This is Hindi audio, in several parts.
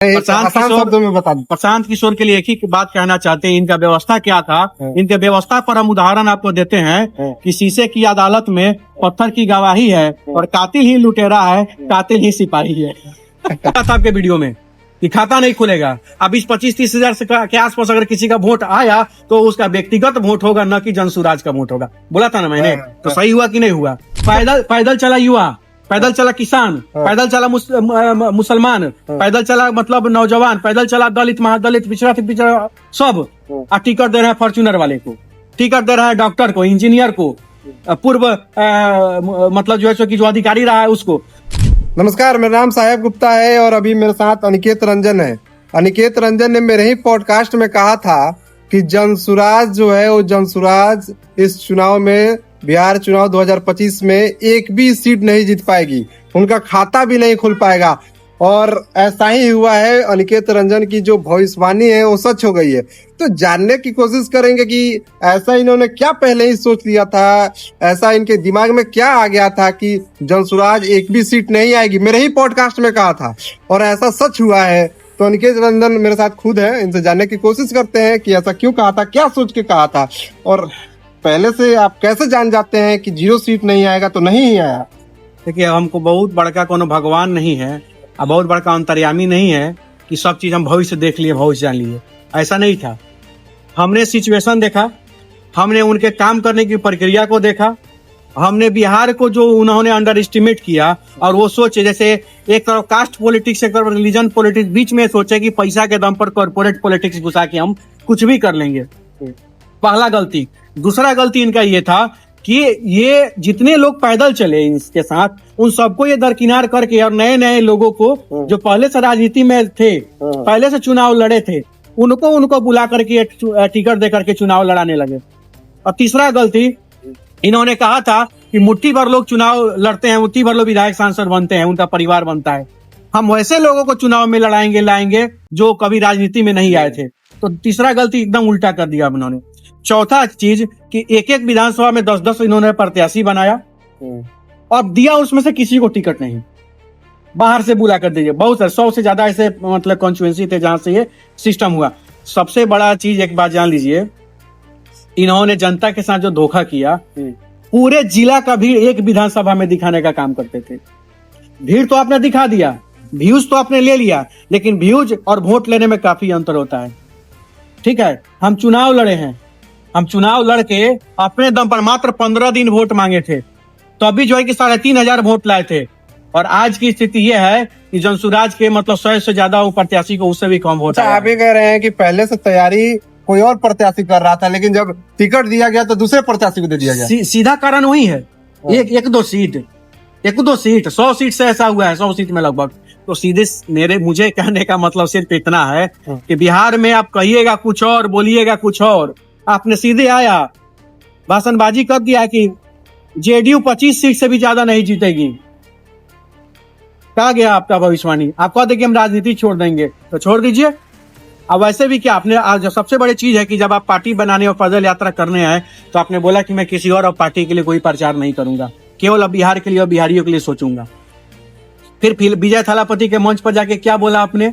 प्रशांत किशोर के लिए एक ही बात कहना चाहते हैं, इनका व्यवस्था क्या था। इनके व्यवस्था पर हम उदाहरण आपको देते हैं कि शीशे की अदालत में पत्थर की गवाही है और कातिल ही लुटेरा है, कातिल ही सिपाही है। आपके वीडियो में कि खाता नहीं खुलेगा। अब इस 25-30 हजार से के आसपास अगर किसी का वोट आया तो उसका व्यक्तिगत वोट होगा, न कि जनसुराज का वोट होगा। बोला था ना मैंने, तो सही हुआ कि नहीं हुआ। पैदल चला युवा, पैदल चला किसान, पैदल चला मुसलमान, पैदल चला मतलब नौजवान, पैदल चला दलित, महादलित, पिछड़ा से पिछड़ा सब। टिकट दे रहा है फॉर्च्यूनर वाले को, टिकट दे रहा है डॉक्टर को, इंजीनियर को, पूर्व मतलब जो है कि जो अधिकारी रहा है उसको। नमस्कार, मेरा नाम साहेब गुप्ता है और अभी मेरे साथ अनिकेत रंजन है। अनिकेत रंजन ने मेरे ही पॉडकास्ट में कहा था कि जनसुराज जो है वो जनसुराज इस चुनाव में, बिहार चुनाव 2025 में एक भी सीट नहीं जीत पाएगी, उनका खाता भी नहीं खुल पाएगा। और ऐसा ही हुआ है। अनिकेत रंजन की जो भविष्यवाणी है वो सच हो गई है। तो जानने की कोशिश करेंगे कि ऐसा इन्होंने क्या पहले ही सोच लिया था, ऐसा इनके दिमाग में क्या आ गया था कि जनसुराज एक भी सीट नहीं आएगी। मेरे ही पॉडकास्ट में कहा था और ऐसा सच हुआ है। तो अनिकेत रंजन मेरे साथ खुद है, इनसे जानने की कोशिश करते हैं कि ऐसा क्यों कहा था, क्या सोच के कहा था, और पहले से आप कैसे जान जाते हैं कि 0 सीट नहीं आएगा तो नहीं ही आया। देखिए, हमको बहुत बड़का कोनो भगवान नहीं है और बहुत बड़का अंतर्यामी नहीं है कि सब चीज हम भविष्य देख लिए, भविष्य जान लिए। ऐसा नहीं था। हमने सिचुएशन देखा, हमने उनके काम करने की प्रक्रिया को देखा, हमने बिहार को जो उन्होंने अंडर एस्टिमेट किया और वो सोचे जैसे एक तरफ कास्ट पॉलिटिक्स, एक तरफ रिलीजन पॉलिटिक्स, बीच में सोचे कि पैसा के दम पर कॉर्पोरेट पॉलिटिक्स घुसा के हम कुछ भी कर लेंगे। पहला गलती। दूसरा गलती इनका ये था कि ये जितने लोग पैदल चले इसके साथ, उन सबको ये दरकिनार करके और नए नए लोगों को जो पहले से राजनीति में थे, पहले से चुनाव लड़े थे, उनको बुला करके टिकट दे करके चुनाव लड़ाने लगे। और तीसरा गलती, इन्होंने कहा था कि मुट्ठी भर लोग चुनाव लड़ते हैं, मुट्ठी भर लोग विधायक सांसद बनते हैं, उनका परिवार बनता है, हम वैसे लोगों को चुनाव में लड़ाएंगे लाएंगे जो कभी राजनीति में नहीं आए थे। तो तीसरा गलती एकदम उल्टा कर दिया उन्होंने। चौथा चीज कि एक एक विधानसभा में 10-10 इन्होंने प्रत्याशी बनाया और दिया उसमें से किसी को टिकट नहीं, बाहर से बुला कर दीजिए। बहुत 100 से ज्यादा ऐसे मतलब कॉन्स्टिट्यूएंसी थे जहां से ये सिस्टम हुआ। सबसे बड़ा चीज एक बात जान लीजिए, इन्होंने जनता के साथ जो धोखा किया, पूरे जिला का भीड़ एक विधानसभा में दिखाने का काम करते थे। भीड़ तो आपने दिखा दिया, व्यूज तो आपने ले लिया, लेकिन व्यूज और वोट लेने में काफी अंतर होता है। ठीक है, हम चुनाव लड़े हैं, हम चुनाव लड़के अपने दम पर मात्र 15 दिन वोट मांगे थे, तो अभी जो है कि 3,500 वोट लाए थे। और आज की स्थिति यह है कि जनसुराज के मतलब 100 से ज्यादा वो प्रत्याशी को उससे भी कम वोट। आप ये कह रहे हैं कि पहले से तैयारी कोई और प्रत्याशी कर रहा था, लेकिन जब टिकट दिया गया तो दूसरे प्रत्याशी को दे दिया गया। सीधा कारण वही है। एक दो सीट 100 सीट से ऐसा हुआ है, 100 सीट में लगभग। तो सीधे मुझे कहने का मतलब सिर्फ इतना है कि बिहार में आप कहिएगा कुछ और, बोलिएगा कुछ और। आपने सीधे आया भाषणबाजी कर दिया कि जेडीयू 25 सीट से भी ज्यादा नहीं जीतेगी। कहा गया आपका भविष्यवाणी। आप कहते कि हम राजनीति छोड़ देंगे, तो छोड़ दीजिए। अब वैसे भी क्या आपने आज सबसे बड़ी चीज है कि जब आप पार्टी बनाने और पैदल यात्रा करने आए तो आपने बोला कि मैं किसी और पार्टी के लिए कोई प्रचार नहीं करूंगा, केवल अब बिहार के लिए और बिहारियों के लिए सोचूंगा। फिर विजय थालापति के मंच पर जाके क्या बोला आपने?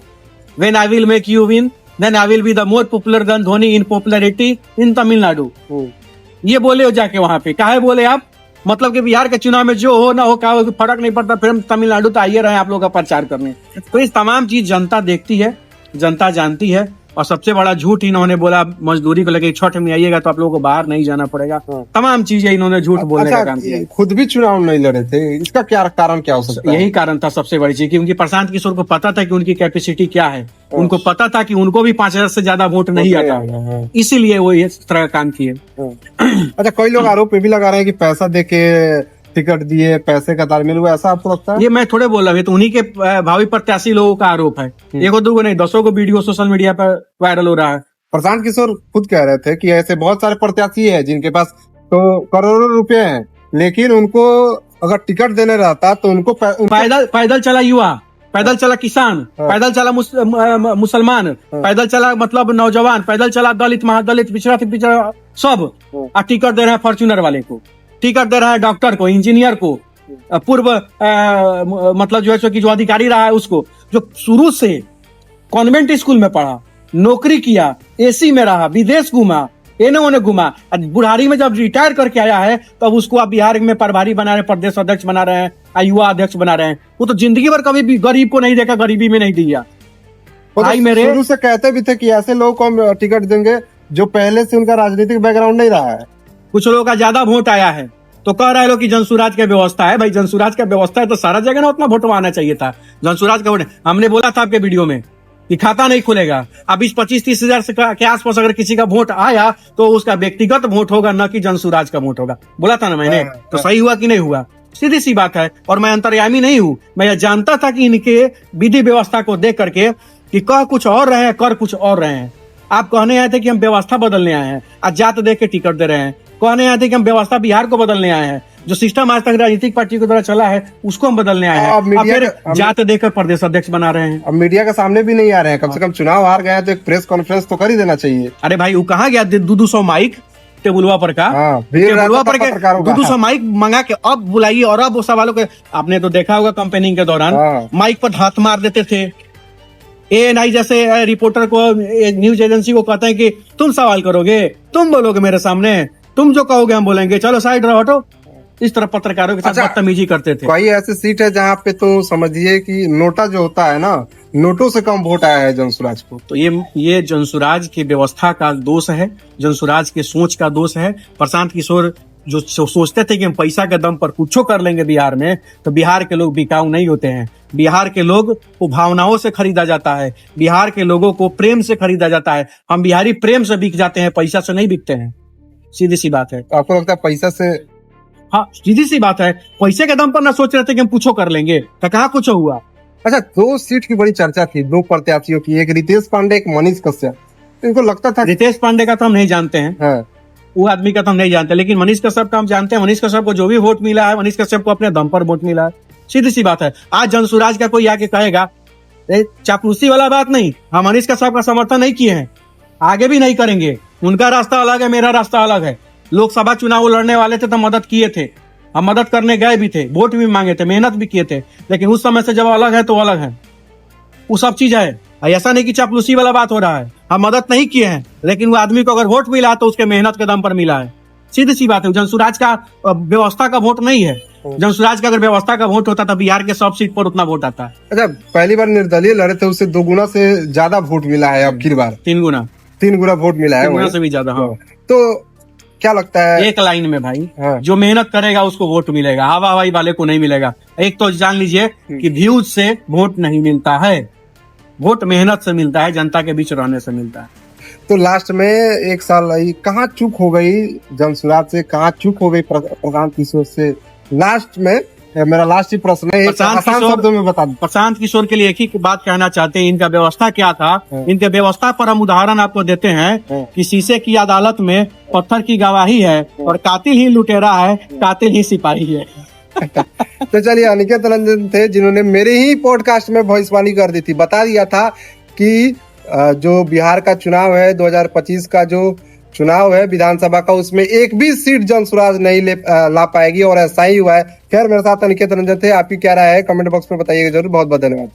When I will make you win, then I will be the more popular than Dhoni in popularity in Tamil Nadu. ये बोले हो जाके वहां पे। काहे बोले आप? मतलब कि बिहार के चुनाव में जो हो ना हो, क्या फर्क नहीं पड़ता, फिर तमिलनाडु तो आइए रहे आप लोग का प्रचार करने। तो इस तमाम चीज जनता देखती है, जनता जानती है। और सबसे बड़ा झूठ इन्होंने बोला मजदूरी को लेकर, छठ में आइएगा तो आप लोगों को बाहर नहीं जाना पड़ेगा। तमाम चीजें इन्होंने झूठ बोलने का काम किया। खुद भी चुनाव नहीं लड़े थे, इसका क्या कारण क्या हो सकता है? यही कारण था सबसे बड़ी चीज, क्योंकि प्रशांत किशोर को पता था कि उनकी कैपेसिटी क्या है। उनको पता था कि उनको भी 5,000 से ज्यादा वोट नहीं आता, इसीलिए वो इस तरह का काम किए। अच्छा, कई लोग आरोप भी लगा रहे हैं कि पैसा देके टिकट दिए, पैसे का तालमेल हुआ, ऐसा आपको लगता है? ये मैं थोड़े बोल रहा हूँ, तो उन्हीं के भावी प्रत्याशी लोगों का आरोप है। एक दो नहीं, 10 को वीडियो सोशल मीडिया पर वायरल हो रहा है। प्रशांत किशोर खुद कह रहे थे कि ऐसे बहुत सारे प्रत्याशी हैं जिनके पास तो करोड़ों रुपए हैं, लेकिन उनको अगर टिकट देने रहता तो उनको पैदल चला युवा, पैदल चला किसान, पैदल चला मुसलमान, पैदल चला मतलब नौजवान, पैदल चला दलित, महादलित, पिछड़ा से पिछड़ा सब। टिकट दे रहा है फॉर्च्यूनर वाले को, टिकट दे रहा है डॉक्टर को, इंजीनियर को, पूर्व मतलब जो है कि जो अधिकारी रहा है उसको, जो शुरू से कॉन्वेंट स्कूल में पढ़ा, नौकरी किया, एसी में रहा, विदेश घूमा, एने ओने घुमा, बुढ़ारी में जब रिटायर करके आया है तब उसको आप बिहार में प्रभारी बना रहे हैं, प्रदेश अध्यक्ष बना रहे हैं, युवा अध्यक्ष बना रहे हैं। वो तो जिंदगी भर कभी भी गरीब को नहीं देखा, गरीबी में नहीं दिया। वो तो भाई मेरे शुरू से कहते भी थे कि ऐसे लोगों को हम टिकट देंगे जो पहले से उनका राजनीतिक बैकग्राउंड नहीं रहा है। कुछ लोगों का ज्यादा वोट आया है तो कह रहे लोग कि जनसुराज की व्यवस्था है। भाई जनसुराज का व्यवस्था है तो सारा जगह ना उतना वोट आना चाहिए था। जनसुराज का वोट हमने बोला था आपके वीडियो में कि खाता नहीं खुलेगा। अब 20-25-30 हजार से के आसपास अगर किसी का वोट आया तो उसका व्यक्तिगत वोट होगा, न कि जनसुराज का वोट होगा। बोला था ना मैंने, तो सही हुआ कि नहीं हुआ? सीधी सी बात है। और मैं अंतर्यामी नहीं हूं, मैं यह जानता था कि इनके विधि व्यवस्था को देख करके कि कह कुछ और रहे हैं, कर कुछ और रहे हैं। आप कहने आए थे कि हम व्यवस्था बदलने आए हैं, आज जात देख के टिकट दे रहे हैं। कहने आए थे कि हम व्यवस्था बिहार को बदलने आए हैं, जो सिस्टम आज तक राजनीतिक पार्टी के द्वारा चला है उसको हम बदलने आए हैं। अब मीडिया अब फिर जात देकर प्रदेश अध्यक्ष बना रहे हैं। अब मीडिया के सामने भी नहीं आ रहे हैं। कम से कम चुनाव हार गए हैं तो एक प्रेस कॉन्फ्रेंस तो कर ही देना चाहिए। अरे भाई वो कहाँ गया 200 माइक टेबुलवा पर का? हाँ, भीड़ टेबुलवा रहता पर था के पत्रकारों का। 200 माइक मंगा के अब बुलाइए और अब वो सवालों के आपने तो देखा होगा कैंपेनिंग के दौरान हाँ। माइक पर हाथ मार देते थे। ANI जैसे रिपोर्टर को, न्यूज एजेंसी को कहते हैं कि तुम सवाल करोगे, तुम बोलोगे मेरे सामने, तुम जो कहोगे हम बोलेंगे, चलो साइड रहो हटो। इस तरह पत्रकारों के साथ अच्छा, बदतमीजी करते थे। कोई ऐसी सीट है जहाँ पे तो समझिए कि नोटा जो होता है ना, नोटों से कम वोट आया है जनसुराज को। तो ये जनसुराज की व्यवस्था का दोष है, जनसुराज के सोच का दोष है। प्रशांत किशोर जो सोचते थे कि हम पैसा के दम पर कुछो कर लेंगे बिहार में, तो बिहार के लोग बिकाऊ नहीं होते हैं। बिहार के लोग को भावनाओं से खरीदा जाता है, बिहार के लोगों को प्रेम से खरीदा जाता है। हम बिहारी प्रेम से बिक जाते हैं, पैसा से नहीं बिकते हैं। सीधी सी बात है। आपको लगता है पैसा से? हाँ सीधी सी बात है। पैसे के दम पर ना सोच रहे थे कि हम कुछो कर लेंगे, तो कहाँ कुछ हुआ। अच्छा, 2 सीट की बड़ी चर्चा थी, 2 प्रत्याशियों की, एक रितेश पांडे, एक मनीष कश्यप। इनको लगता था रितेश पांडे का तो हम नहीं जानते हैं, हाँ, वो आदमी का तो हम नहीं जानते, लेकिन मनीष कश्यप का हम जानते हैं। मनीष कश्यप को जो भी वोट मिला है, मनीष कश्यप को अपने दम पर वोट मिला है। सीधी सी बात है। आज जनसुराज का कोई आके कहेगा, चापलूसी वाला बात नहीं, हम मनीष कश्यप का समर्थन नहीं किए हैं, आगे भी नहीं करेंगे। उनका रास्ता अलग है, मेरा रास्ता अलग है। लोकसभा चुनाव लड़ने वाले थे तो मदद किए थे, हम मदद करने गए भी थे, वोट भी मांगे थे, मेहनत भी किए थे, लेकिन उस समय से जब अलग है तो अलग है। वो सब चीज है। ऐसा नहीं कि चापलूसी वाला बात हो रहा है। हम मदद नहीं किए हैं, लेकिन वो आदमी को अगर वोट मिला तो उसके मेहनत के दम पर मिला है। सीधी सी बात है। जनसुराज का व्यवस्था का वोट नहीं है। जनसुराज का अगर व्यवस्था का वोट होता तो बिहार के सब सीट पर उतना वोट आता है। अच्छा, पहली बार निर्दलीय लड़े थे, उससे 2 गुना से ज्यादा वोट मिला है। अब की बार 3 गुना 3 गुना वोट मिला है, 3 गुना से भी ज्यादा। हाँ, तो क्या लगता है? एक लाइन में भाई, हाँ। जो मेहनत करेगा उसको वोट मिलेगा, हवा हवाई वाले को नहीं मिलेगा। एक तो जान लीजिए कि व्यूज से वोट नहीं मिलता है, वोट मेहनत से मिलता है, जनता के बीच रहने से मिलता है। तो लास्ट में 1 साल कहाँ चूक हो गई जनसुराज से, कहाँ चूक हो गई प्रशांत किशोर से? लास्ट में मेरा लास्ट ही प्रश्न है, प्रशांत आसान किशोर- शब्दों में बता दो। प्रशांत किशोर के लिए एक ही बात कहना चाहते हैं, इनका व्यवस्था क्या था। इनके व्यवस्था पर हम उदाहरण आपको देते हैं कि शीशे की अदालत में पत्थर की गवाही है और कातिल ही लुटेरा है, कातिल ही सिपाही है। तो चलिए, अनिकेत रंजन थे जिन्होंने मेरे ही पॉडकास्ट में भविष्यवाणी कर दी थी, बता दिया था कि जो बिहार का चुनाव है, 2025 का जो चुनाव है विधानसभा का, उसमें एक भी सीट जनसुराज नहीं ला पाएगी, और ऐसा ही हुआ है। खैर, मेरे साथ अनिकेत रंजन थे। आपकी क्या राय है कमेंट बॉक्स में बताइएगा जरूर। बहुत बहुत धन्यवाद।